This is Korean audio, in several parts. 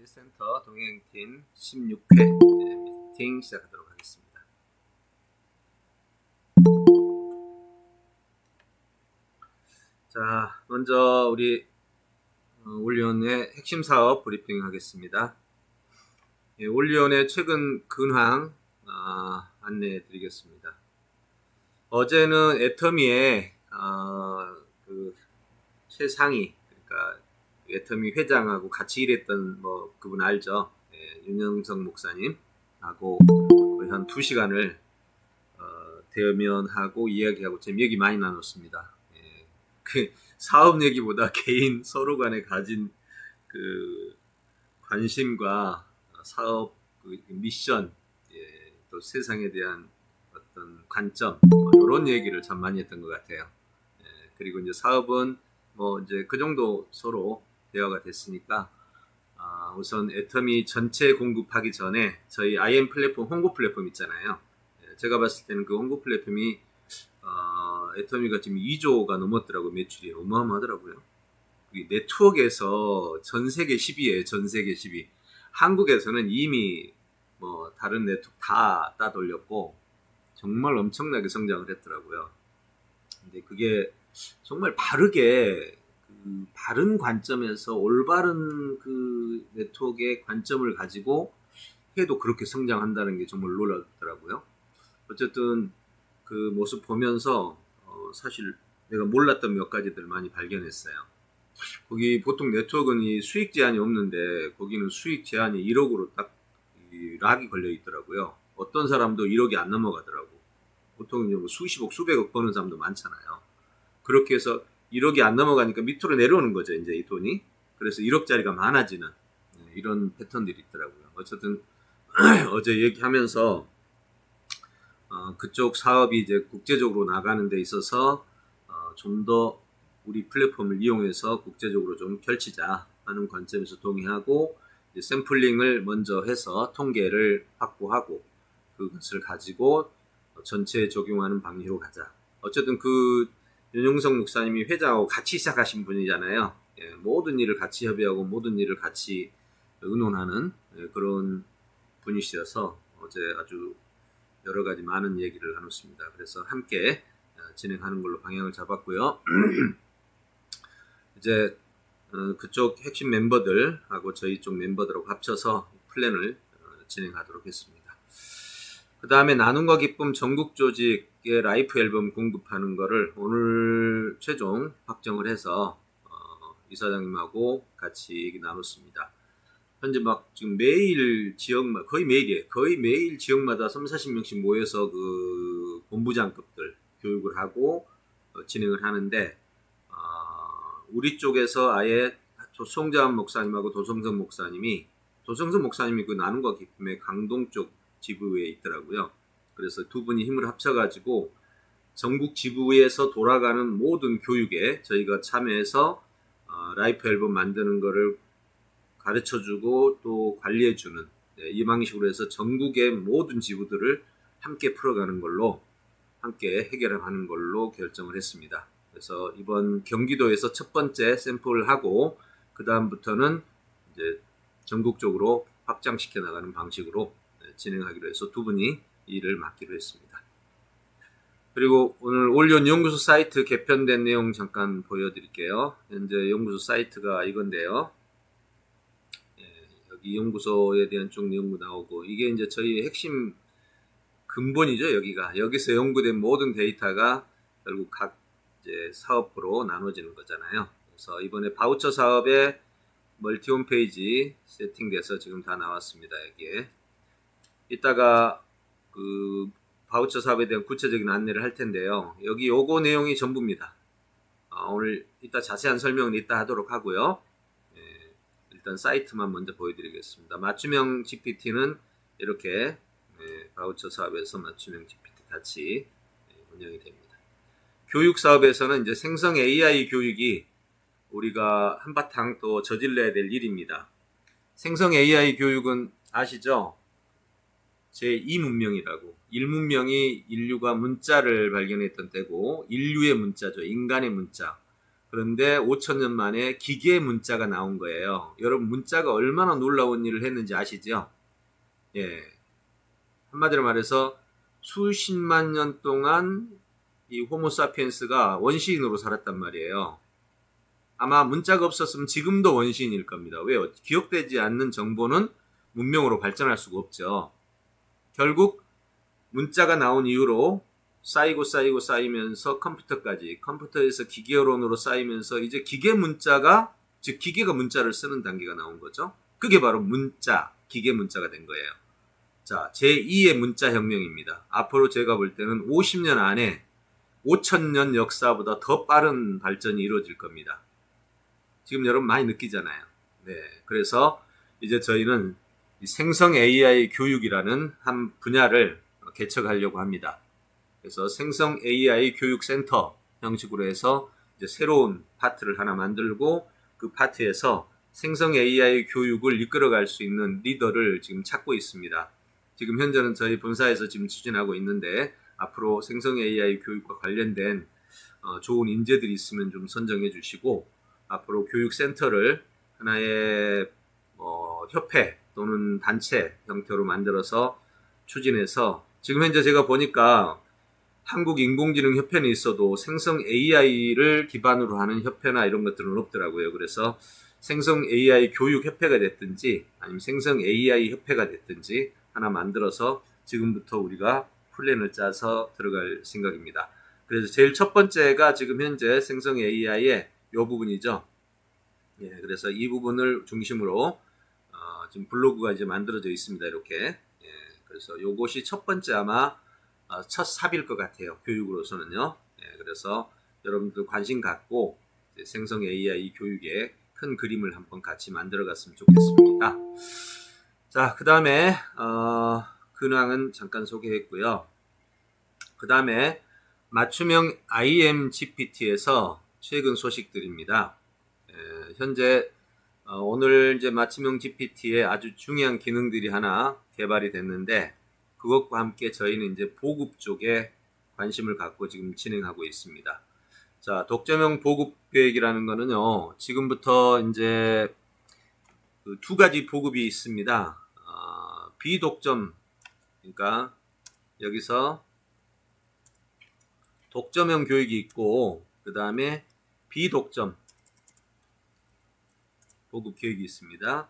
센터 동행팀 16회 미팅 시작하도록 하겠습니다. 자, 먼저 우리 올리온의 핵심 사업 브리핑 하겠습니다. 올리온의 최근 근황 안내해 드리겠습니다. 어제는 애터미의 그 최상위, 그러니까 애터미 회장하고 같이 일했던 그분 알죠? 윤영석 목사님하고 거의 한 2시간을 대면하고 이야기하고 좀 얘기 많이 나눴습니다. 그 사업 얘기보다 개인 서로 간에 가진 그 관심과 사업 그 미션, 또 세상에 대한 어떤 관점, 이런 얘기를 참 많이 했던 것 같아요. 그리고 이제 사업은 이제 그 정도 서로 대화가 됐으니까 우선 애터미 전체 공급하기 전에 저희 IM 플랫폼 홍보 플랫폼 있잖아요. 제가 봤을 때는 그 홍보 플랫폼이 애터미가 지금 2조가 넘었더라고요. 매출이 어마어마하더라고요. 네트워크에서 전 세계 10위예요. 전 세계 10위. 한국에서는 이미 다른 네트워크 다 따돌렸고 정말 엄청나게 성장을 했더라고요. 근데 그게 정말 바르게 바른 관점에서 올바른 그 네트워크의 관점을 가지고 해도 그렇게 성장한다는 게 정말 놀랍더라고요. 어쨌든 그 모습 보면서 사실 내가 몰랐던 몇 가지들 많이 발견했어요. 거기 보통 네트워크는 이 수익 제한이 없는데 거기는 수익 제한이 1억으로 딱 락이 걸려 있더라고요. 어떤 사람도 1억이 안 넘어가더라고. 보통 이제 수십억, 수백억 버는 사람도 많잖아요. 그렇게 해서 1억이 안 넘어가니까 밑으로 내려오는 거죠, 이제 이 돈이. 그래서 1억짜리가 많아지는 이런 패턴들이 있더라고요. 어쨌든 어제 얘기하면서 그쪽 사업이 이제 국제적으로 나가는 데 있어서 좀 더 우리 플랫폼을 이용해서 국제적으로 좀 펼치자 하는 관점에서 동의하고 이제 샘플링을 먼저 해서 통계를 확보하고 그것을 가지고 전체에 적용하는 방향으로 가자. 어쨌든 그 윤영석 목사님이 회장하고 같이 시작하신 분이잖아요. 모든 일을 같이 협의하고 모든 일을 같이 의논하는 그런 분이시여서 어제 아주 여러 가지 많은 얘기를 나눴습니다. 그래서 함께 진행하는 걸로 방향을 잡았고요. 이제 그쪽 핵심 멤버들하고 저희 쪽 멤버들하고 합쳐서 플랜을 진행하도록 했습니다. 그 다음에 나눔과 기쁨 전국 조직의 라이프 앨범 공급하는 거를 오늘 최종 확정을 해서 이사장님하고 같이 얘기 나눴습니다. 현재 지금 매일 지역마다 거의 매일이에요. 거의 매일 지역마다 30-40명씩 모여서 그 본부장급들 교육을 하고 진행을 하는데 우리 쪽에서 아예 송자환 목사님하고 도성석 목사님이 그 나눔과 기쁨의 강동 쪽 지부에 있더라고요. 그래서 두 분이 힘을 합쳐가지고 전국 지부에서 돌아가는 모든 교육에 저희가 참여해서 라이프 앨범 만드는 거를 가르쳐주고 또 관리해주는 이 방식으로 해서 전국의 모든 지부들을 함께 풀어가는 걸로 함께 해결하는 걸로 결정을 했습니다. 그래서 이번 경기도에서 첫 번째 샘플을 하고 그 다음부터는 이제 전국적으로 확장시켜 나가는 방식으로 진행하기로 해서 두 분이 일을 맡기로 했습니다. 그리고 오늘 올리온 연구소 사이트 개편된 내용 잠깐 보여드릴게요. 현재 연구소 사이트가 이건데요. 여기 연구소에 대한 쭉 내용도 나오고 이게 이제 저희 핵심 근본이죠. 여기서 연구된 모든 데이터가 결국 각 이제 사업부로 나눠지는 거잖아요. 그래서 이번에 바우처 사업에 멀티 홈페이지 세팅돼서 지금 다 나왔습니다. 여기에 이따가 그 바우처 사업에 대한 구체적인 안내를 할 텐데요. 여기 요거 내용이 전부입니다. 오늘 이따 자세한 설명은 이따 하도록 하고요. 일단 사이트만 먼저 보여드리겠습니다. 맞춤형 GPT는 이렇게 바우처 사업에서 맞춤형 GPT 같이 운영이 됩니다. 교육 사업에서는 이제 생성 AI 교육이 우리가 한바탕 또 저질러야 될 일입니다. 생성 AI 교육은 아시죠? 제2문명이라고. 1문명이 인류가 문자를 발견했던 때고 인류의 문자죠. 인간의 문자. 그런데 5,000년 만에 기계 문자가 나온 거예요. 여러분 문자가 얼마나 놀라운 일을 했는지 아시죠? 예. 한마디로 말해서 수십만 년 동안 이 호모사피엔스가 원시인으로 살았단 말이에요. 아마 문자가 없었으면 지금도 원시인일 겁니다. 왜요? 기억되지 않는 정보는 문명으로 발전할 수가 없죠. 결국 문자가 나온 이후로 쌓이면서 컴퓨터까지, 컴퓨터에서 기계 여론으로 쌓이면서 이제 기계 문자가, 즉 기계가 문자를 쓰는 단계가 나온 거죠. 그게 바로 문자, 기계 문자가 된 거예요. 자, 제2의 문자 혁명입니다. 앞으로 제가 볼 때는 50년 안에 5,000년 역사보다 더 빠른 발전이 이루어질 겁니다. 지금 여러분 많이 느끼잖아요. 네, 그래서 이제 저희는 생성 AI 교육이라는 한 분야를 개척하려고 합니다. 그래서 생성 AI 교육센터 형식으로 해서 이제 새로운 파트를 하나 만들고 그 파트에서 생성 AI 교육을 이끌어갈 수 있는 리더를 지금 찾고 있습니다. 지금 현재는 저희 본사에서 지금 추진하고 있는데 앞으로 생성 AI 교육과 관련된 좋은 인재들이 있으면 좀 선정해 주시고 앞으로 교육센터를 하나의 협회 또는 단체 형태로 만들어서 추진해서 지금 현재 제가 보니까 한국인공지능협회는 있어도 생성 AI를 기반으로 하는 협회나 이런 것들은 없더라고요. 그래서 생성 AI 교육협회가 됐든지 아니면 생성 AI 협회가 됐든지 하나 만들어서 지금부터 우리가 플랜을 짜서 들어갈 생각입니다. 그래서 제일 첫 번째가 지금 현재 생성 AI의 이 부분이죠. 예, 그래서 이 부분을 중심으로 지금 블로그가 이제 만들어져 있습니다. 이렇게. 예, 그래서 요것이 첫 번째 아마 첫 삽일 것 같아요. 교육으로서는요. 예, 그래서 여러분들 관심 갖고 생성 AI 교육의 큰 그림을 한번 같이 만들어 갔으면 좋겠습니다. 자, 그 다음에 근황은 잠깐 소개했고요. 그 다음에 맞춤형 IMGPT에서 최근 소식들입니다. 현재 오늘 이제 맞춤형 GPT에 아주 중요한 기능들이 하나 개발이 됐는데 그것과 함께 저희는 이제 보급 쪽에 관심을 갖고 지금 진행하고 있습니다. 자, 독점형 보급 계획이라는 거는요, 지금부터 이제 그 두 가지 보급이 있습니다. 비독점, 그러니까 여기서 독점형 교육이 있고, 그 다음에 비독점 보급 계획이 있습니다.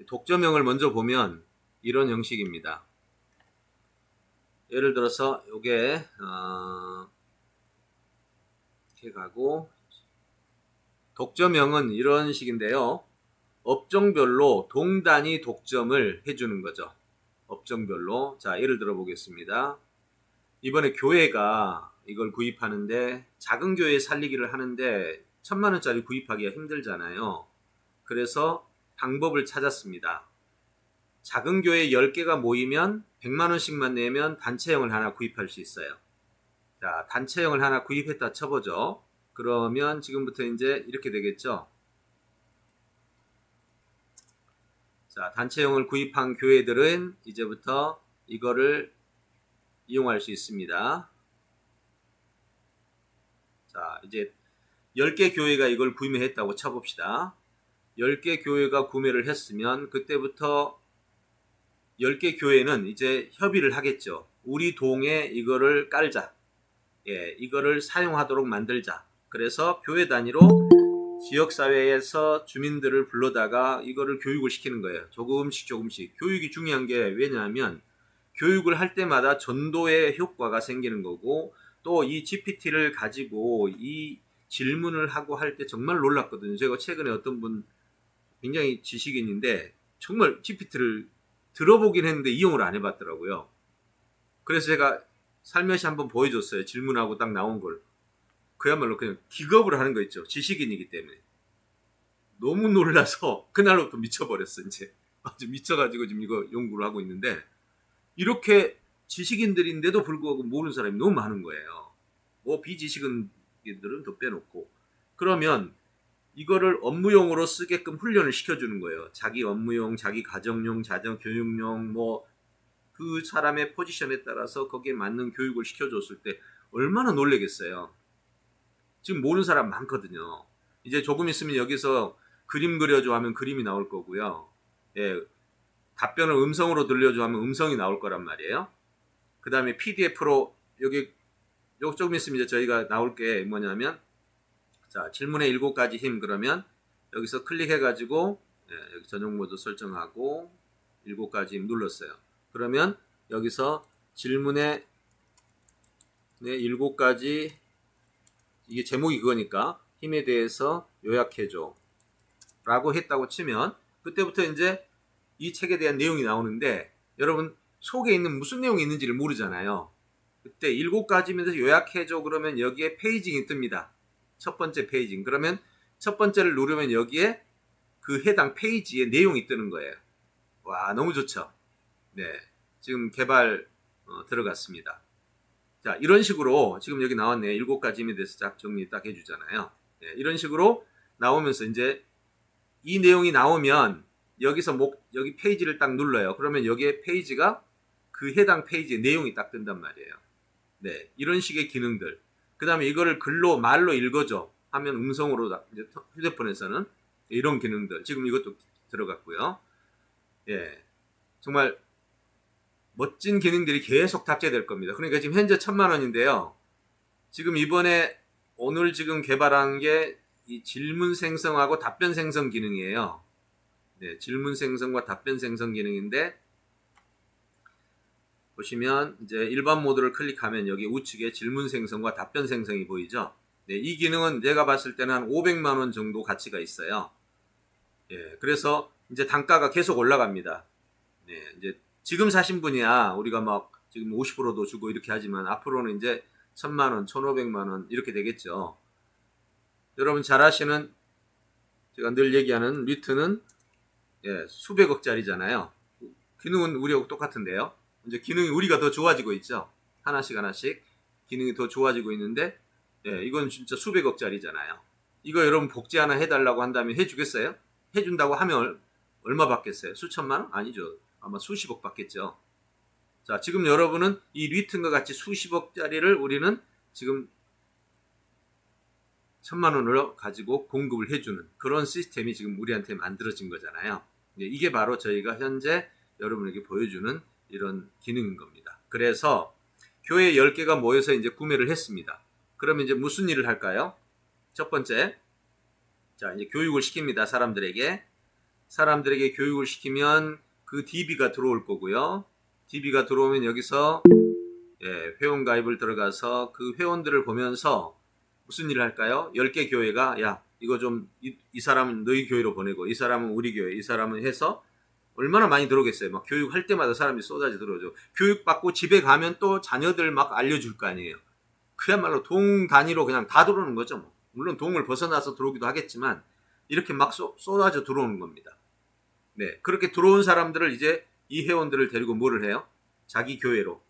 독점형을 먼저 보면 이런 형식입니다. 예를 들어서 요게 이렇게 가고 독점형은 이런 식인데요. 업종별로 동단위 독점을 해주는 거죠. 업종별로. 자, 예를 들어 보겠습니다. 이번에 교회가 이걸 구입하는데 작은 교회 살리기를 하는데 1,000만 원짜리 구입하기가 힘들잖아요. 그래서 방법을 찾았습니다. 작은 교회 10개가 모이면 100만 원씩만 내면 단체형을 하나 구입할 수 있어요. 자, 단체형을 하나 구입했다 쳐보죠. 그러면 지금부터 이제 이렇게 되겠죠. 자, 단체형을 구입한 교회들은 이제부터 이거를 이용할 수 있습니다. 자, 이제 10개 교회가 이걸 구매했다고 쳐봅시다. 10개 교회가 구매를 했으면 그때부터 10개 교회는 이제 협의를 하겠죠. 우리 동에 이거를 깔자. 예, 이거를 사용하도록 만들자. 그래서 교회 단위로 지역사회에서 주민들을 불러다가 이거를 교육을 시키는 거예요. 조금씩. 교육이 중요한 게 왜냐하면 교육을 할 때마다 전도의 효과가 생기는 거고 또 이 GPT를 가지고 이 질문을 하고 할 때 정말 놀랐거든요. 제가 최근에 어떤 분 굉장히 지식인인데 정말 GPT를 들어보긴 했는데 이용을 안 해봤더라고요. 그래서 제가 살며시 한번 보여줬어요. 질문하고 딱 나온 걸. 그야말로 그냥 기겁을 하는 거 있죠. 지식인이기 때문에. 너무 놀라서 그날부터 미쳐버렸어. 이제 아주 미쳐가지고 지금 이거 연구를 하고 있는데 이렇게 지식인들인데도 불구하고 모르는 사람이 너무 많은 거예요. 뭐 비지식인들은 더 빼놓고. 그러면 이거를 업무용으로 쓰게끔 훈련을 시켜주는 거예요. 자기 업무용, 자기 가정용, 자정 교육용, 뭐 그 사람의 포지션에 따라서 거기에 맞는 교육을 시켜줬을 때 얼마나 놀라겠어요. 지금 모르는 사람 많거든요. 이제 조금 있으면 여기서 그림 그려줘 하면 그림이 나올 거고요. 예, 답변을 음성으로 들려줘 하면 음성이 나올 거란 말이에요. 그 다음에 PDF로 여기 조금 있으면 이제 저희가 나올 게 뭐냐면, 자, 질문의 7가지 힘. 그러면 여기서 클릭해가지고 여기 전용 모드 설정하고 7가지 힘 눌렀어요. 그러면 여기서 질문의 7가지, 이게 제목이 그거니까 힘에 대해서 요약해줘 라고 했다고 치면 그때부터 이제 이 책에 대한 내용이 나오는데, 여러분 속에 있는 무슨 내용이 있는지를 모르잖아요. 그때 7가지면서 요약해줘 그러면 여기에 페이징이 뜹니다. 첫 번째 페이징. 그러면 첫 번째를 누르면 여기에 그 해당 페이지에 내용이 뜨는 거예요. 와, 너무 좋죠. 네, 지금 개발 들어갔습니다. 자, 이런 식으로 지금 여기 나왔네요. 7가지 힘에 대해서 딱 정리 딱 해주잖아요. 네, 이런 식으로 나오면서 이제 이 내용이 나오면 여기서 여기 페이지를 딱 눌러요. 그러면 여기에 페이지가 그 해당 페이지의 내용이 딱 뜬단 말이에요. 네, 이런 식의 기능들. 그 다음에 이거를 글로 말로 읽어줘 하면 음성으로 이제 휴대폰에서는 이런 기능들. 지금 이것도 들어갔고요. 예, 정말 멋진 기능들이 계속 탑재될 겁니다. 그러니까 지금 현재 1000만원인데요. 지금 이번에 오늘 지금 개발한 게 이 질문 생성하고 답변 생성 기능이에요. 네, 질문 생성과 답변 생성 기능인데, 보시면 이제 일반 모드를 클릭하면 여기 우측에 질문 생성과 답변 생성이 보이죠. 네, 이 기능은 내가 봤을 때는 한 500만원 정도 가치가 있어요. 예, 그래서 이제 단가가 계속 올라갑니다. 네, 이제 지금 사신 분이야 우리가 막 지금 50%도 주고 이렇게 하지만 앞으로는 이제 1000만원, 1500만원 이렇게 되겠죠. 여러분 잘 아시는, 제가 늘 얘기하는 리트는 수백억짜리잖아요. 기능은 우리하고 똑같은데요. 이제 기능이 우리가 더 좋아지고 있죠. 하나씩 하나씩 기능이 더 좋아지고 있는데, 이건 진짜 수백억짜리잖아요. 이거 여러분 복제 하나 해달라고 한다면 해주겠어요? 해준다고 하면 얼마 받겠어요? 수천만원? 아니죠. 아마 수십억 받겠죠. 자, 지금 여러분은 이 리튼과 같이 수십억짜리를 우리는 지금 1000만원으로 가지고 공급을 해주는 그런 시스템이 지금 우리한테 만들어진 거잖아요. 이게 바로 저희가 현재 여러분에게 보여주는 이런 기능인 겁니다. 그래서 교회 10개가 모여서 이제 구매를 했습니다. 그러면 이제 무슨 일을 할까요? 첫 번째, 자, 이제 교육을 시킵니다. 사람들에게 교육을 시키면 그 DB가 들어올 거고요. DB가 들어오면 여기서 회원 가입을 들어가서 그 회원들을 보면서 무슨 일을 할까요? 10개 교회가 야, 이거 좀 이 사람은 너희 교회로 보내고 이 사람은 우리 교회, 이 사람은 해서 얼마나 많이 들어오겠어요. 막 교육할 때마다 사람이 쏟아져 들어오죠. 교육받고 집에 가면 또 자녀들 막 알려줄 거 아니에요. 그야말로 동 단위로 그냥 다 들어오는 거죠. 뭐. 물론 동을 벗어나서 들어오기도 하겠지만 이렇게 막 쏟아져 들어오는 겁니다. 네, 그렇게 들어온 사람들을 이제 이 회원들을 데리고 뭐를 해요? 자기 교회로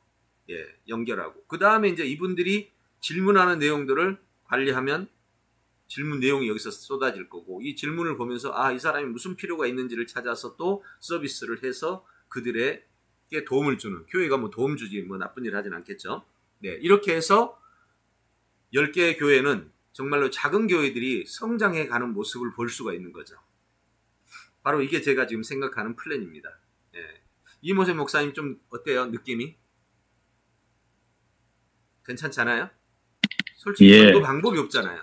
연결하고, 그 다음에 이제 이분들이 질문하는 내용들을 관리하면 질문 내용이 여기서 쏟아질 거고, 이 질문을 보면서 이 사람이 무슨 필요가 있는지를 찾아서 또 서비스를 해서 그들에게 도움을 주는, 교회가 뭐 도움 주지 뭐 나쁜 일 하진 않겠죠. 네, 이렇게 해서 10개의 교회는 정말로 작은 교회들이 성장해 가는 모습을 볼 수가 있는 거죠. 바로 이게 제가 지금 생각하는 플랜입니다. 이모세 목사님 좀 어때요? 느낌이? 괜찮잖아요? 솔직히 전도 방법이 없잖아요.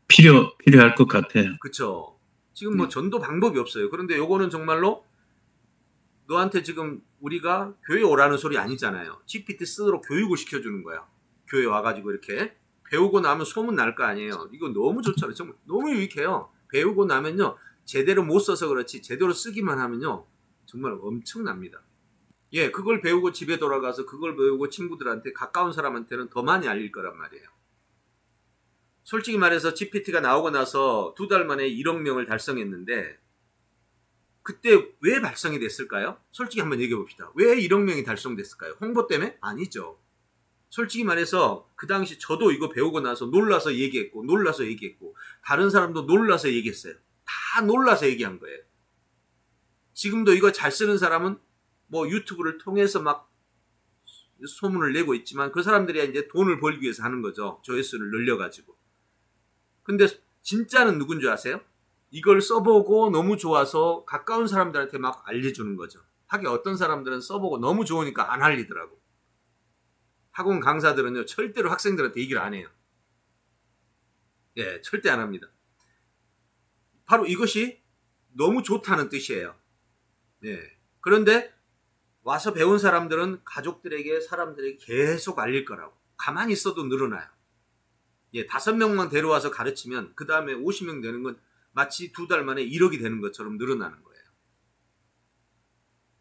필요할 것 같아요. 그쵸. 지금 뭐 전도 방법이 없어요. 그런데 요거는 정말로 너한테 지금 우리가 교회 오라는 소리 아니잖아요. GPT 쓰도록 교육을 시켜주는 거야. 교회 와가지고 이렇게 배우고 나면 소문 날 거 아니에요. 이거 너무 좋잖아요. 정말 너무 유익해요. 배우고 나면요, 제대로 못 써서 그렇지 제대로 쓰기만 하면요 정말 엄청납니다. 그걸 배우고 집에 돌아가서 그걸 배우고 친구들한테, 가까운 사람한테는 더 많이 알릴 거란 말이에요. 솔직히 말해서 GPT가 나오고 나서 2달 만에 1억 명을 달성했는데 그때 왜 발성이 됐을까요? 솔직히 한번 얘기해 봅시다. 왜 1억 명이 달성됐을까요? 홍보 때문에? 아니죠. 솔직히 말해서 그 당시 저도 이거 배우고 나서 놀라서 얘기했고 다른 사람도 놀라서 얘기했어요. 다 놀라서 얘기한 거예요. 지금도 이거 잘 쓰는 사람은 뭐 유튜브를 통해서 막 소문을 내고 있지만 그 사람들이 이제 돈을 벌기 위해서 하는 거죠. 조회수를 늘려가지고. 근데 진짜는 누군 줄 아세요? 이걸 써보고 너무 좋아서 가까운 사람들한테 막 알려주는 거죠. 하긴 어떤 사람들은 써보고 너무 좋으니까 안 알리더라고. 학원 강사들은요, 절대로 학생들한테 얘기를 안 해요. 예, 절대 안 합니다. 바로 이것이 너무 좋다는 뜻이에요. 예. 그런데 와서 배운 사람들은 가족들에게, 사람들에게 계속 알릴 거라고. 가만히 있어도 늘어나요. 예, 5명만 데려와서 가르치면 그 다음에 50명 되는 건 마치 2달 만에 1억이 되는 것처럼 늘어나는 거예요.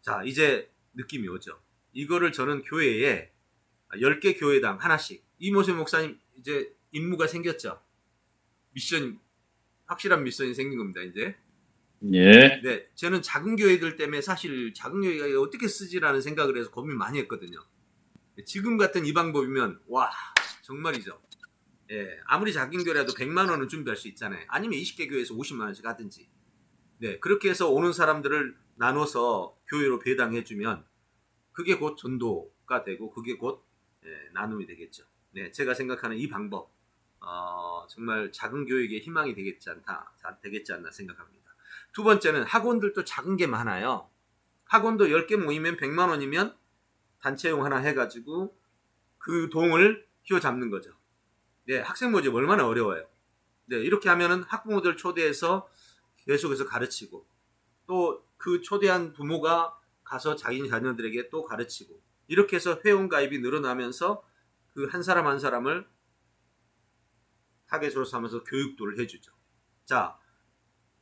자, 이제 느낌이 오죠. 이거를 저는 교회에 10개 교회당 하나씩. 이모세 목사님 이제 임무가 생겼죠. 미션, 확실한 미션이 생긴 겁니다, 이제. 예. 네, 저는 작은 교회들 때문에 사실 작은 교회가 어떻게 쓰지라는 생각을 해서 고민 많이 했거든요. 지금 같은 이 방법이면 와, 정말이죠. 예, 아무리 작은 교회라도 100만 원은 준비할 수 있잖아요. 아니면 20개 교회에서 50만 원씩 하든지. 네, 그렇게 해서 오는 사람들을 나눠서 교회로 배당해주면 그게 곧 전도가 되고 그게 곧 나눔이 되겠죠. 네, 제가 생각하는 이 방법 정말 작은 교육의 희망이 되겠지 않나 생각합니다. 두 번째는 학원들도 작은 게 많아요. 학원도 10개 모이면 100만 원이면 단체용 하나 해가지고 그 동을 휘어잡는 거죠. 네, 학생 모집 얼마나 어려워요. 네, 이렇게 하면은 학부모들 초대해서 계속해서 가르치고 또 그 초대한 부모가 가서 자기 자녀들에게 또 가르치고 이렇게 해서 회원가입이 늘어나면서 그 한 사람 한 사람을 타겟으로 삼아서 교육도를 해주죠. 자,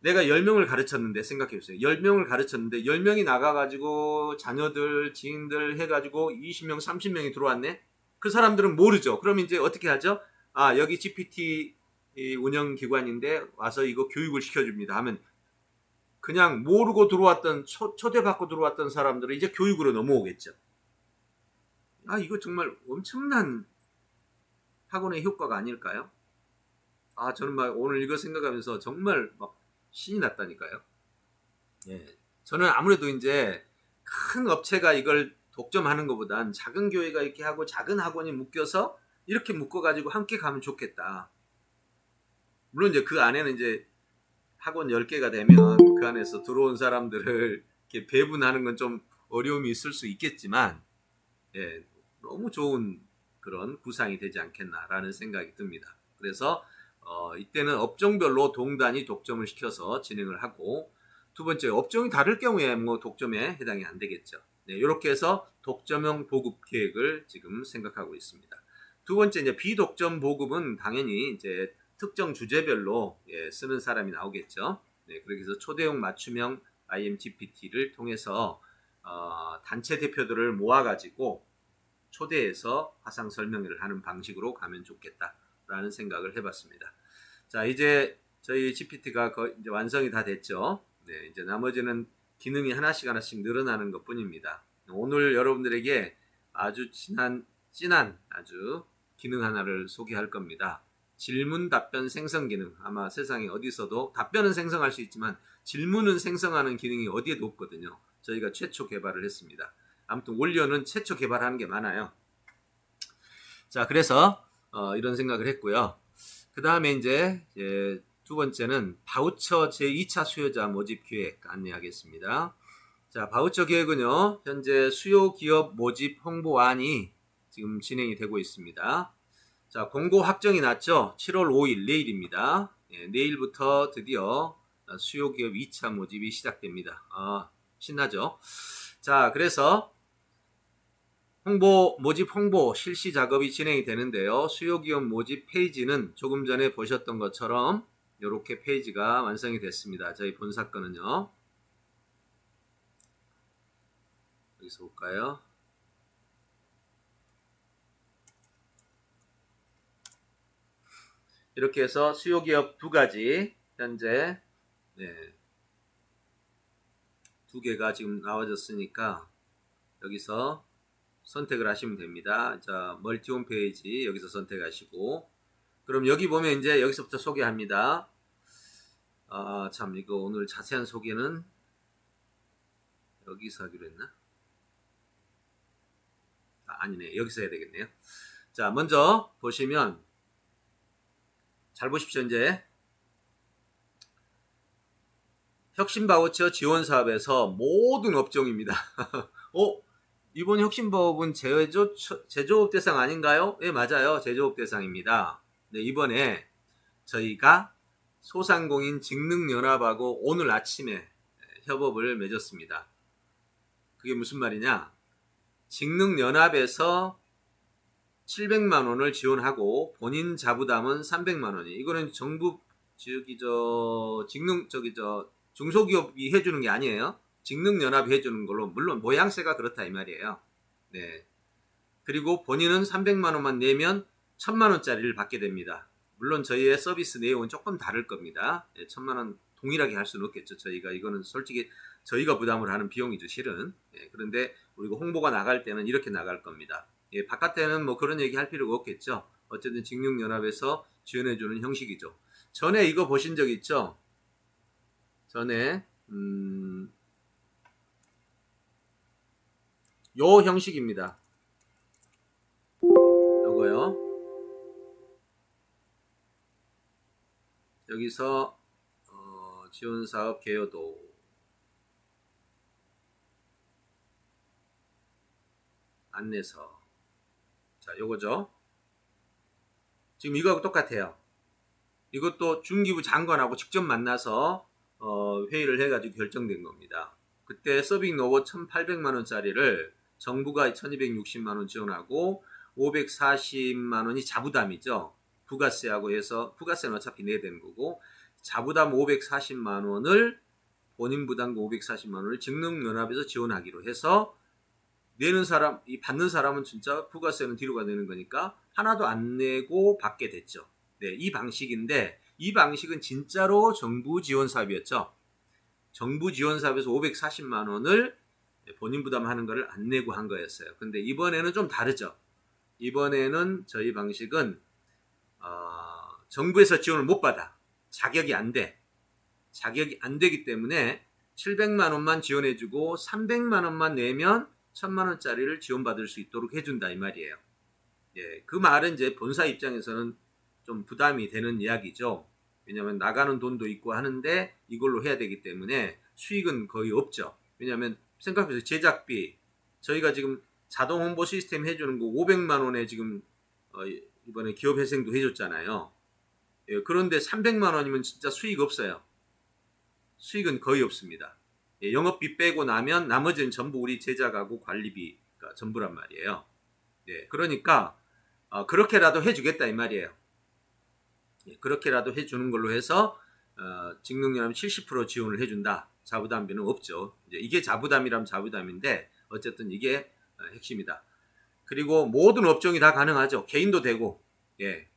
내가 10명을 가르쳤는데 생각해보세요. 10명을 가르쳤는데 10명이 나가가지고 자녀들, 지인들 해가지고 20명, 30명이 들어왔네? 그 사람들은 모르죠. 그럼 이제 어떻게 하죠? 아, 여기 GPT 운영기관인데 와서 이거 교육을 시켜줍니다 하면 그냥 모르고 들어왔던, 초대받고 들어왔던 사람들은 이제 교육으로 넘어오겠죠. 아, 이거 정말 엄청난 학원의 효과가 아닐까요? 아, 저는 막 오늘 이거 생각하면서 정말 막 신이 났다니까요. 예. 저는 아무래도 이제 큰 업체가 이걸 독점하는 것보단 작은 교회가 이렇게 하고 작은 학원이 묶여서 이렇게 묶어가지고 함께 가면 좋겠다. 물론 이제 그 안에는 이제 학원 10개가 되면 그 안에서 들어온 사람들을 이렇게 배분하는 건 좀 어려움이 있을 수 있겠지만, 예, 너무 좋은 그런 구상이 되지 않겠나라는 생각이 듭니다. 그래서 이때는 업종별로 동단위 독점을 시켜서 진행을 하고 두 번째 업종이 다를 경우에 뭐 독점에 해당이 안 되겠죠. 네, 이렇게 해서 독점형 보급 계획을 지금 생각하고 있습니다. 두 번째 이제 비독점 보급은 당연히 이제 특정 주제별로 쓰는 사람이 나오겠죠. 네, 그렇게 해서 초대형 맞춤형 IMGPT를 통해서 단체 대표들을 모아가지고 초대해서 화상 설명회를 하는 방식으로 가면 좋겠다라는 생각을 해봤습니다. 자, 이제 저희 GPT가 이제 완성이 다 됐죠. 네, 이제 나머지는 기능이 하나씩 늘어나는 것 뿐입니다. 오늘 여러분들에게 아주 진한 아주 기능 하나를 소개할 겁니다. 질문 답변 생성 기능. 아마 세상에 어디서도 답변은 생성할 수 있지만 질문은 생성하는 기능이 어디에도 없거든요. 저희가 최초 개발을 했습니다. 아무튼 원료는 최초 개발하는 게 많아요. 자, 그래서 이런 생각을 했고요. 그 다음에 이제 두 번째는 바우처 제2차 수요자 모집 기획 안내하겠습니다. 자, 바우처 계획은요, 현재 수요 기업 모집 홍보안이 지금 진행이 되고 있습니다. 자, 공고 확정이 났죠? 7월 5일 내일입니다. 내일부터 드디어 수요 기업 2차 모집이 시작됩니다. 신나죠? 자, 그래서 모집 홍보 실시 작업이 진행이 되는데요. 수요기업 모집 페이지는 조금 전에 보셨던 것처럼 이렇게 페이지가 완성이 됐습니다. 저희 본사 거는요. 여기서 볼까요? 이렇게 해서 수요기업 2가지 현재 2개가 지금 나와졌으니까 여기서 선택을 하시면 됩니다. 자, 멀티 홈페이지 여기서 선택하시고 그럼 여기 보면 이제 여기서부터 소개합니다. 참 이거 오늘 자세한 소개는 여기서 하기로 했나? 아니네. 여기서 해야 되겠네요. 자, 먼저 보시면 잘 보십시오. 이제 혁신바우처 지원사업에서 모든 업종입니다. 이번 혁신법은 제조업 대상 아닌가요? 네, 맞아요. 제조업 대상입니다. 네, 이번에 저희가 소상공인 직능연합하고 오늘 아침에 협업을 맺었습니다. 그게 무슨 말이냐? 직능연합에서 700만 원을 지원하고 본인 자부담은 300만 원이. 이거는 정부 중소기업이 해주는 게 아니에요. 직능연합이 해주는 걸로, 물론 모양새가 그렇다 이 말이에요. 네. 그리고 본인은 300만 원만 내면 1000만 원짜리를 받게 됩니다. 물론 저희의 서비스 내용은 조금 다를 겁니다. 1000만 원 동일하게 할 수는 없겠죠. 이거는 솔직히 저희가 부담을 하는 비용이죠, 실은. 그런데 우리가 홍보가 나갈 때는 이렇게 나갈 겁니다. 바깥에는 뭐 그런 얘기 할 필요가 없겠죠. 어쨌든 직능연합에서 지원해주는 형식이죠. 전에 이거 보신 적 있죠? 전에 요 형식입니다. 요거요. 여기서 지원사업 개요도 안내서. 자, 요거죠. 지금 이거하고 똑같아요. 이것도 중기부 장관하고 직접 만나서 회의를 해가지고 결정된 겁니다. 그때 서빙노봇 1,800만 원짜리를 정부가 1,260만 원 지원하고 540만 원이 자부담이죠. 부가세하고 해서 부가세는 어차피 내야 되는 거고 자부담 540만 원을 본인 부담금 540만 원을 직능연합에서 지원하기로 해서 내는 사람, 이 받는 사람은 진짜 부가세는 뒤로가 되는 거니까 하나도 안 내고 받게 됐죠. 네, 이 방식인데 이 방식은 진짜로 정부 지원 사업이었죠. 정부 지원 사업에서 540만 원을 본인 부담하는 거를 안 내고 한 거였어요. 근데 이번에는 좀 다르죠. 이번에는 저희 방식은 정부에서 지원을 못 받아. 자격이 안 돼. 자격이 안 되기 때문에 700만 원만 지원해주고 300만 원만 내면 1000만 원짜리를 지원받을 수 있도록 해준다 이 말이에요. 예, 그 말은 이제 본사 입장에서는 좀 부담이 되는 이야기죠. 왜냐하면 나가는 돈도 있고 하는데 이걸로 해야 되기 때문에 수익은 거의 없죠. 왜냐하면 생각해보세요. 제작비 저희가 지금 자동 홍보 시스템 해주는 거 500만 원에 지금 이번에 기업회생도 해줬잖아요. 예, 그런데 300만 원이면 진짜 수익 없어요. 수익은 거의 없습니다. 예, 영업비 빼고 나면 나머지는 전부 우리 제작하고 관리비가 전부란 말이에요. 예, 그러니까 그렇게라도 해주겠다 이 말이에요. 예, 그렇게라도 해주는 걸로 해서 직능연합 70% 지원을 해준다. 자부담비는 없죠. 이게 자부담이라면 자부담인데 어쨌든 이게 핵심이다. 그리고 모든 업종이 다 가능하죠. 개인도 되고. 예.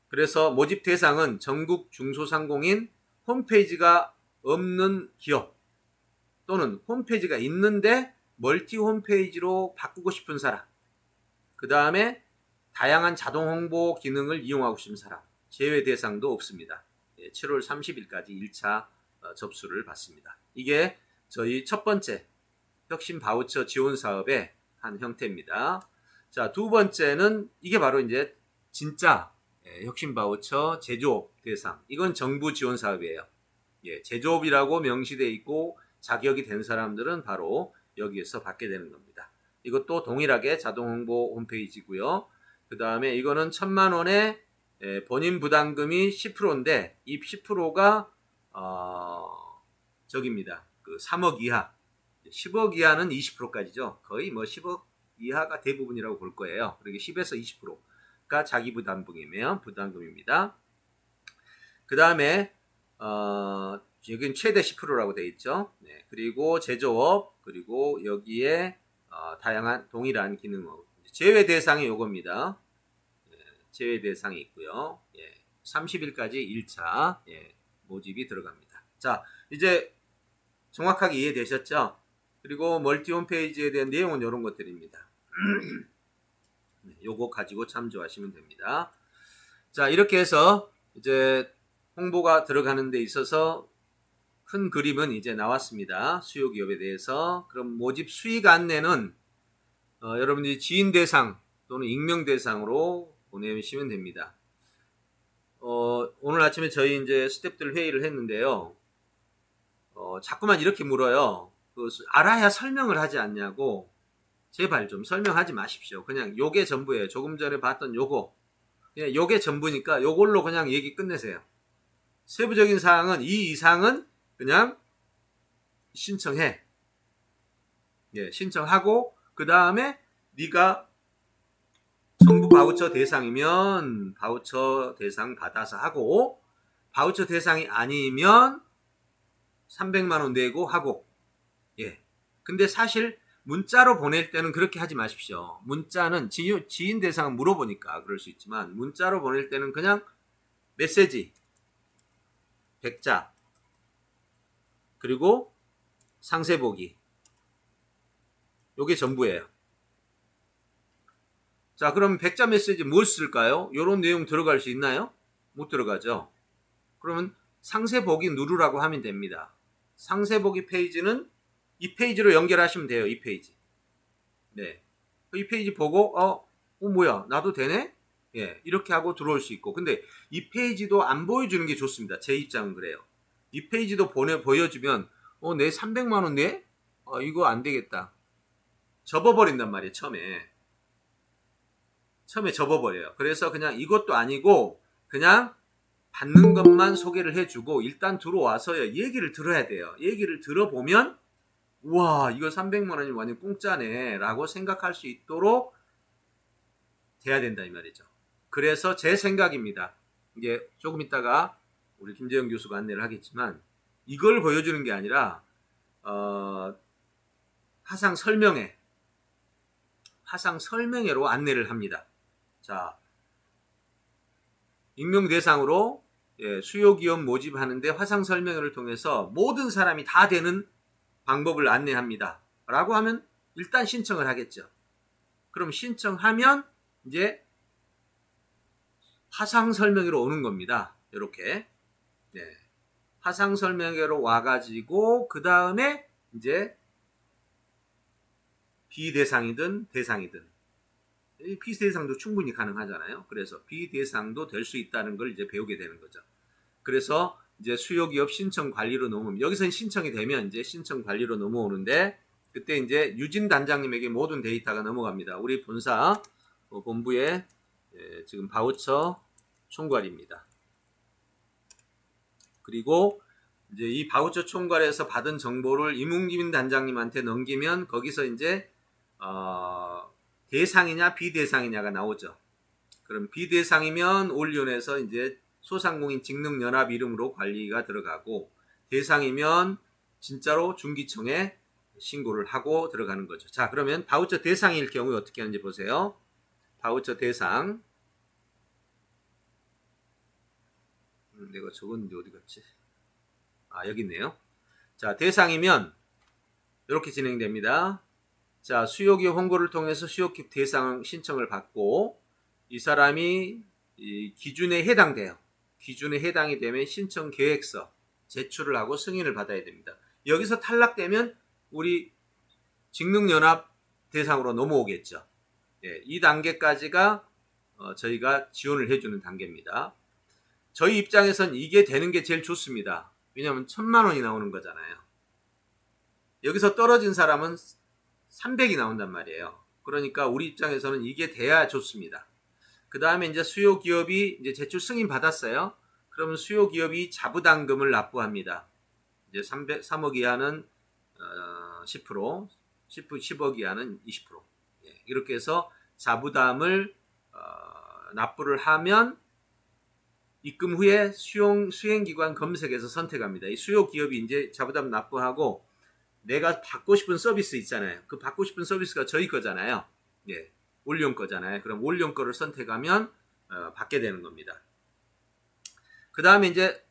그래서 모집 대상은 전국 중소상공인 홈페이지가 없는 기업 또는 홈페이지가 있는데 멀티 홈페이지로 바꾸고 싶은 사람, 그 다음에 다양한 자동 홍보 기능을 이용하고 싶은 사람 제외 대상도 없습니다. 7월 30일까지 1차 접수를 받습니다. 이게 저희 첫 번째 혁신 바우처 지원 사업의 한 형태입니다. 자, 두 번째는 이게 바로 이제 진짜 혁신 바우처 제조업 대상. 이건 정부 지원 사업이에요. 예, 제조업이라고 명시되어 있고 자격이 된 사람들은 바로 여기에서 받게 되는 겁니다. 이것도 동일하게 자동 홍보 홈페이지고요. 그 다음에 이거는 1000만 원에 본인 부담금이 10%인데 이 10%가 저기입니다. 그 3억 이하, 10억 이하는 20%까지죠. 거의 뭐 10억 이하가 대부분이라고 볼 거예요. 그러니까 10에서 20%가 자기 부담금입니다. 그 다음에 여기는 최대 10%라고 되어 있죠. 네, 그리고 제조업, 그리고 여기에 다양한 동일한 기능업. 제외 대상이 요겁니다. 제외 대상이 있고요. 30일까지 1차 모집이 들어갑니다. 자, 이제 정확하게 이해되셨죠? 그리고 멀티 홈페이지에 대한 내용은 이런 것들입니다. 요거 가지고 참조하시면 됩니다. 자, 이렇게 해서 이제 홍보가 들어가는 데 있어서 큰 그림은 이제 나왔습니다. 수요 기업에 대해서. 그럼 모집 수익 안내는 여러분들이 지인 대상 또는 익명 대상으로 보내시면 됩니다. 오늘 아침에 저희 이제 스태프들 회의를 했는데요. 자꾸만 이렇게 물어요. 알아야 설명을 하지 않냐고. 제발 좀 설명하지 마십시오. 그냥 요게 전부예요. 조금 전에 봤던 요거. 그냥 요게 전부니까 요걸로 그냥 얘기 끝내세요. 세부적인 사항은 이 이상은 그냥 신청해. 예, 신청하고 그 다음에 네가 정부 바우처 대상이면 바우처 대상 받아서 하고 바우처 대상이 아니면 300만 원 내고 하고. 예. 근데 사실 문자로 보낼 때는 그렇게 하지 마십시오. 문자는 지인 대상은 물어보니까 그럴 수 있지만 문자로 보낼 때는 그냥 메시지 100자 그리고 상세 보기 요게 전부예요. 자, 그럼 100자 메시지 뭘 쓸까요? 요런 내용 들어갈 수 있나요? 못 들어가죠. 그러면 상세 보기 누르라고 하면 됩니다. 상세 보기 페이지는 이 페이지로 연결하시면 돼요. 이 페이지. 네. 이 페이지 보고 뭐야 나도 되네? 예, 이렇게 하고 들어올 수 있고. 근데 이 페이지도 안 보여주는 게 좋습니다. 제 입장은 그래요. 이 페이지도 보여주면 내 300만 원 내? 이거 안 되겠다. 접어버린단 말이에요. 처음에 접어버려요. 그래서 그냥 이것도 아니고 그냥 받는 것만 소개를 해주고 일단 들어와서요. 얘기를 들어야 돼요. 얘기를 들어보면 우와 이거 300만 원이 완전 공짜네 라고 생각할 수 있도록 돼야 된다 이 말이죠. 그래서 제 생각입니다. 이게 조금 있다가 우리 김재영 교수가 안내를 하겠지만 이걸 보여주는 게 아니라 화상 설명회로 안내를 합니다. 자, 익명 대상으로 수요 기업 모집하는데 화상 설명회를 통해서 모든 사람이 다 되는 방법을 안내합니다. 라고 하면 일단 신청을 하겠죠. 그럼 신청하면 이제 화상 설명회로 오는 겁니다. 이렇게. 네. 화상 설명회로 와가지고 그 다음에 이제 비대상이든 대상이든 비대상도 충분히 가능하잖아요. 그래서 비대상도 될 수 있다는 걸 이제 배우게 되는 거죠. 그래서 이제 수요기업 신청 관리로 넘으면 여기서 신청이 되면 이제 신청 관리로 넘어오는데 그때 이제 유진 단장님에게 모든 데이터가 넘어갑니다. 우리 본사 본부에 지금 바우처 총괄입니다. 그리고 이제 이 바우처 총괄에서 받은 정보를 이문기민 단장님한테 넘기면 거기서 이제 대상이냐 비대상이냐가 나오죠. 그럼 비대상이면 올리온에서 이제 소상공인 직능연합 이름으로 관리가 들어가고 대상이면 진짜로 중기청에 신고를 하고 들어가는 거죠. 자, 그러면 바우처 대상일 경우에 어떻게 하는지 보세요. 바우처 대상. 내가 적었는데 어디 갔지? 여기 있네요. 자, 대상이면 이렇게 진행됩니다. 자, 수요기업 홍보를 통해서 수요기업 대상 신청을 받고 이 사람이 이 기준에 해당돼요. 기준에 해당이 되면 신청 계획서 제출을 하고 승인을 받아야 됩니다. 여기서 탈락되면 우리 직능연합 대상으로 넘어오겠죠. 예, 이 단계까지가 저희가 지원을 해주는 단계입니다. 저희 입장에선 이게 되는 게 제일 좋습니다. 왜냐하면 1000만 원이 나오는 거잖아요. 여기서 떨어진 사람은 300이 나온단 말이에요. 그러니까 우리 입장에서는 이게 돼야 좋습니다. 그 다음에 이제 수요 기업이 이제 제출 승인 받았어요. 그러면 수요 기업이 자부담금을 납부합니다. 이제 3억 이하는 10%, 10억 이하는 20%. 예, 이렇게 해서 자부담을 납부를 하면 입금 후에 수행기관 검색에서 선택합니다. 이 수요 기업이 이제 자부담 납부하고 내가 받고 싶은 서비스 있잖아요. 그 받고 싶은 서비스가 저희 거잖아요. 예, 올리온 거잖아요. 그럼 올리온 거를 선택하면 받게 되는 겁니다. 그 다음에 이제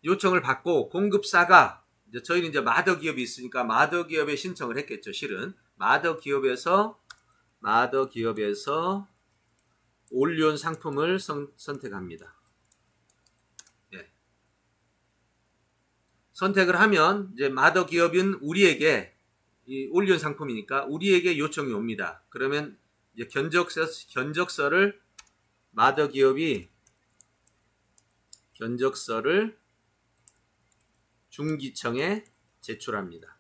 요청을 받고 공급사가 이제 저희는 이제 마더 기업이 있으니까 마더 기업에 신청을 했겠죠. 실은 마더 기업에서 올리온 상품을 선택합니다. 예. 선택을 하면 이제 마더 기업은 우리에게 이 올리온 상품이니까 우리에게 요청이 옵니다. 그러면 이제 견적서를 마더 기업이 견적서를 중기청에 제출합니다.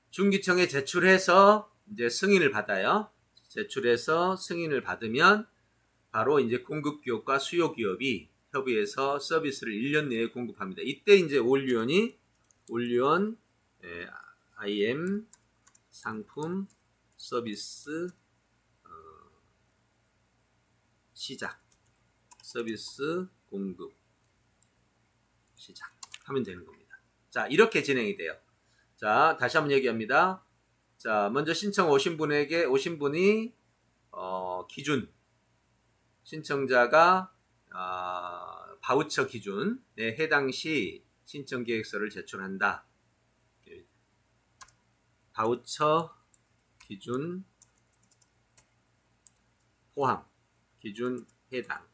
중기청에 제출해서 이제 승인을 받아요. 제출해서 승인을 받으면 바로 이제 공급기업과 수요기업이 협의해서 서비스를 1년 내에 공급합니다. 이때 이제 올리온 IM 상품 서비스 시작, 서비스 공급 시작 하면 되는 겁니다. 자, 이렇게 진행이 돼요. 자, 다시 한번 얘기합니다. 자, 먼저 신청 오신 분이 기준 신청자가 바우처 기준에 해당 시 신청 계획서를 제출한다. 바우처 기준 포함 기준 해당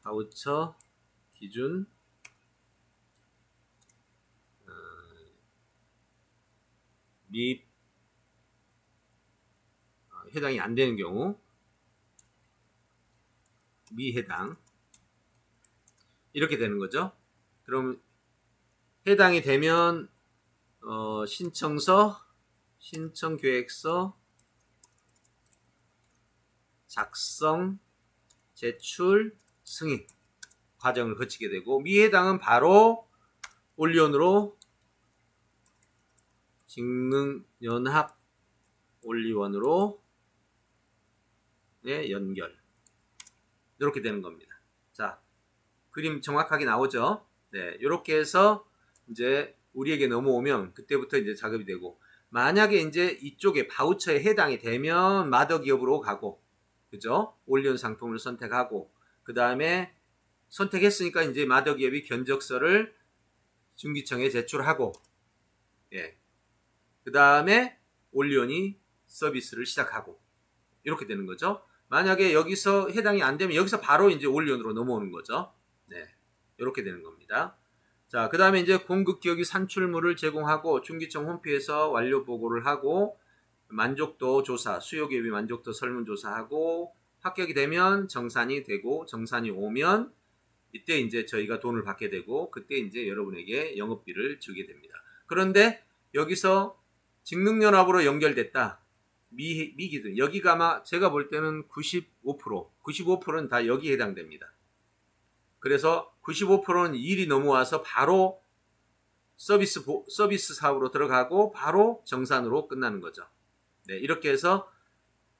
바우처 기준 해당이 안 되는 경우 미해당 이렇게 되는 거죠. 그럼 해당이 되면 신청서, 신청계획서 작성, 제출, 승인 과정을 거치게 되고 미해당은 바로 올리원으로 직능연합 올리원으로 연결 이렇게 되는 겁니다. 자, 그림 정확하게 나오죠? 네, 이렇게 해서 이제 우리에게 넘어오면 그때부터 이제 작업이 되고 만약에 이제 이쪽에 바우처에 해당이 되면 마더기업으로 가고 그죠? 올리온 상품을 선택하고 그 다음에 선택했으니까 이제 마더기업이 견적서를 중기청에 제출하고 예. 그 다음에 올리온이 서비스를 시작하고 이렇게 되는 거죠. 만약에 여기서 해당이 안 되면 여기서 바로 이제 올리온으로 넘어오는 거죠. 네, 이렇게 되는 겁니다. 자, 그 다음에 이제 공급기업이 산출물을 제공하고 중기청 홈페이지에서 완료 보고를 하고 만족도 조사, 수요기업이 만족도 설문조사하고 합격이 되면 정산이 되고 정산이 오면 이때 이제 저희가 돈을 받게 되고 그때 이제 여러분에게 영업비를 주게 됩니다. 그런데 여기서 직능연합으로 연결됐다. 미기준. 여기가 아마 제가 볼 때는 95%는 다 여기에 해당됩니다. 그래서 95%는 일이 넘어와서 바로 서비스 사업으로 들어가고 바로 정산으로 끝나는 거죠. 네, 이렇게 해서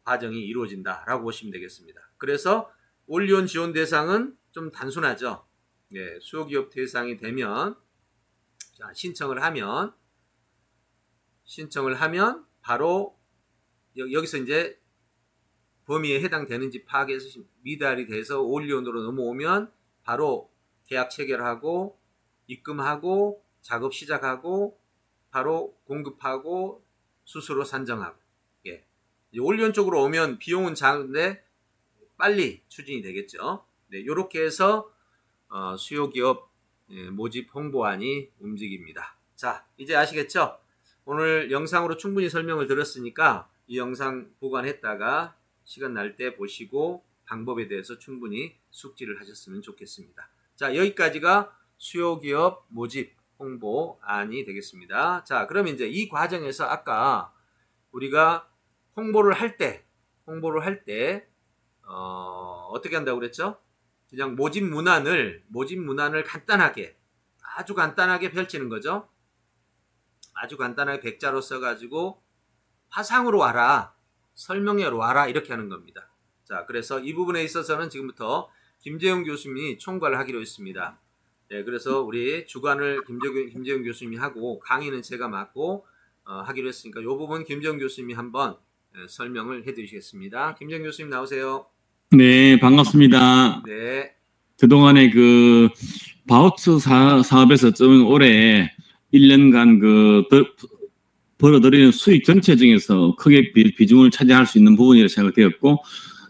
과정이 이루어진다라고 보시면 되겠습니다. 그래서 올리온 지원 대상은 좀 단순하죠. 네, 수요기업 대상이 되면 자, 신청을 하면 바로 여기서 이제 범위에 해당되는지 파악해서 미달이 돼서 올리온으로 넘어오면 바로 계약 체결하고 입금하고 작업 시작하고 바로 공급하고 수수료 산정하고 예. 올리온 쪽으로 오면 비용은 작은데 빨리 추진이 되겠죠. 네, 이렇게 해서 수요기업 모집 홍보안이 움직입니다. 자, 이제 아시겠죠? 오늘 영상으로 충분히 설명을 드렸으니까 이 영상 보관했다가 시간 날 때 보시고 방법에 대해서 충분히 숙지를 하셨으면 좋겠습니다. 자, 여기까지가 수요기업 모집 홍보안이 되겠습니다. 자, 그럼 이제 이 과정에서 아까 우리가 홍보를 할 때 어떻게 한다고 그랬죠? 그냥 모집 문안을 간단하게 아주 간단하게 펼치는 거죠. 아주 간단하게 백자로 써가지고 화상으로 와라, 설명회로 와라 이렇게 하는 겁니다. 자, 그래서 이 부분에 있어서는 지금부터 김재용 교수님이 총괄을 하기로 했습니다. 네, 그래서 우리 주관을 김재용 교수님이 하고 강의는 제가 맡고 하기로 했으니까 이 부분 김재용 교수님이 한번 설명을 해주시겠습니다. 김재용 교수님 나오세요. 네, 반갑습니다. 네. 그동안에 그 바우처 사업에서 좀 올해 1년간 벌어들이는 수익 전체 중에서 크게 비중을 차지할 수 있는 부분이라 생각되었고,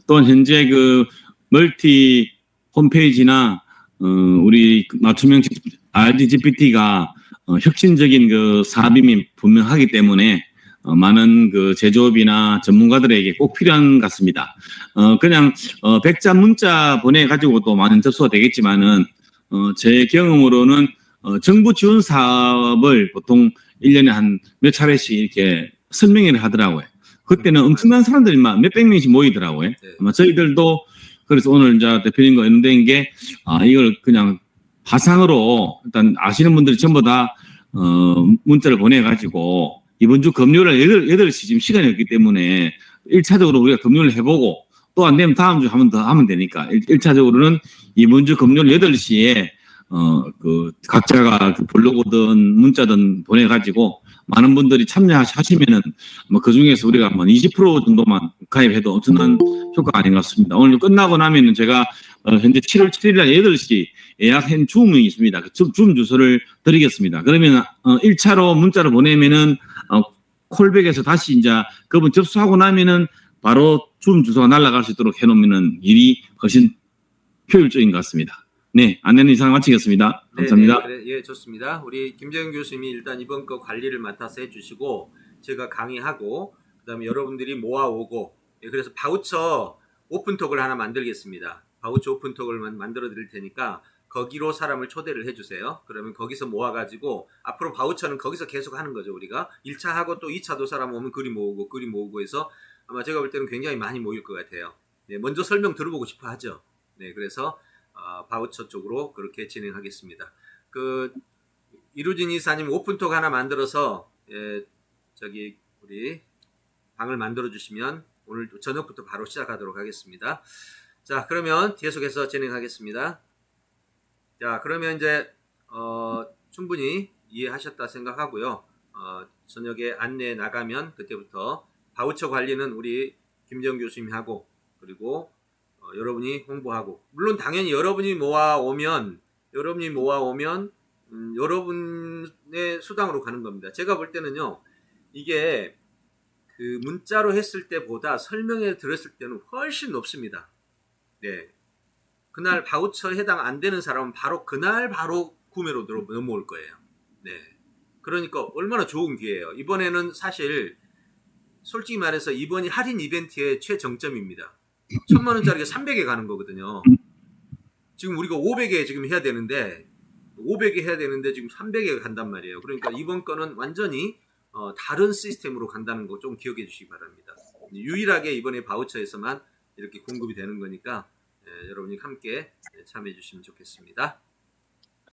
또 현재 그 멀티 홈페이지나 우리 맞춤형 RGPT가 혁신적인 그 사업임이 분명하기 때문에 많은 그 제조업이나 전문가들에게 꼭 필요한 것 같습니다. 그냥 100자 문자 보내가지고도 많은 접수가 되겠지만은 제 경험으로는 정부 지원 사업을 보통 1년에 한 몇 차례씩 이렇게 설명회를 하더라고요. 그때는 엄청난 사람들이 막 몇백 명씩 모이더라고요. 아마 저희들도 그래서 오늘 이제 대표님과 연대인 게 이걸 그냥 화상으로 일단 아시는 분들이 전부 다 문자를 보내가지고 이번 주 금요일 8시 지금 시간이 없기 때문에 1차적으로 우리가 금요일 해보고 또 안 되면 다음 주 한 번 더 하면 되니까 1차적으로는 이번 주 금요일 8시에 그 각자가 그 블로그든 문자든 보내가지고 많은 분들이 참여하시면은 뭐 그 중에서 우리가 뭐 20% 정도만 가입해도 엄청난 효과가 아닌 것 같습니다. 오늘 끝나고 나면은 제가 현재 7월 7일 날 8시 예약한 줌이 있습니다. 그 줌 주소를 드리겠습니다. 그러면 1차로 문자를 보내면은 콜백에서 다시 이제 그분 접수하고 나면은 바로 줌 주소가 날아갈 수 있도록 해놓으면은 일이 훨씬 효율적인 것 같습니다. 네, 안내는 이상 마치겠습니다. 감사합니다. 네, 그래, 예, 좋습니다. 우리 김재현 교수님이 일단 이번 거 관리를 맡아서 해주시고 제가 강의하고 그다음에 여러분들이 모아오고 그래서 바우처 오픈톡을 하나 만들겠습니다. 바우처 오픈톡을 만들어 드릴 테니까 거기로 사람을 초대를 해주세요. 그러면 거기서 모아가지고 앞으로 바우처는 거기서 계속 하는 거죠. 우리가 1차 하고 또 2차도 사람 오면 글이 모으고 해서 아마 제가 볼 때는 굉장히 많이 모일 것 같아요. 네, 먼저 설명 들어보고 싶어 하죠. 네, 그래서 바우처 쪽으로 그렇게 진행하겠습니다. 이루진 이사님 오픈톡 하나 만들어서 저기 우리 방을 만들어 주시면 오늘 저녁부터 바로 시작하도록 하겠습니다. 자, 그러면 계속해서 진행하겠습니다. 자, 그러면 이제 충분히 이해하셨다 생각하고요. 저녁에 안내 나가면 그때부터 바우처 관리는 우리 김재현 교수님이 하고 그리고 여러분이 홍보하고 물론 당연히 여러분이 모아오면 여러분의 수당으로 가는 겁니다. 제가 볼 때는요. 이게 그 문자로 했을 때보다 설명회 들었을 때는 훨씬 높습니다. 네. 그날 바우처 해당 안 되는 사람은 그날 바로 구매로 넘어올 거예요. 네. 그러니까 얼마나 좋은 기회예요. 이번에는 사실 솔직히 말해서 이번이 할인 이벤트의 최정점입니다. 1,000만 원짜리가 300에 가는 거거든요. 지금 우리가 500에 지금 해야 되는데 500에 해야 되는데 지금 300에 간단 말이에요. 그러니까 이번 거는 완전히 다른 시스템으로 간다는 거 좀 기억해 주시기 바랍니다. 유일하게 이번에 바우처에서만 이렇게 공급이 되는 거니까 여러분이 함께 참여해 주시면 좋겠습니다.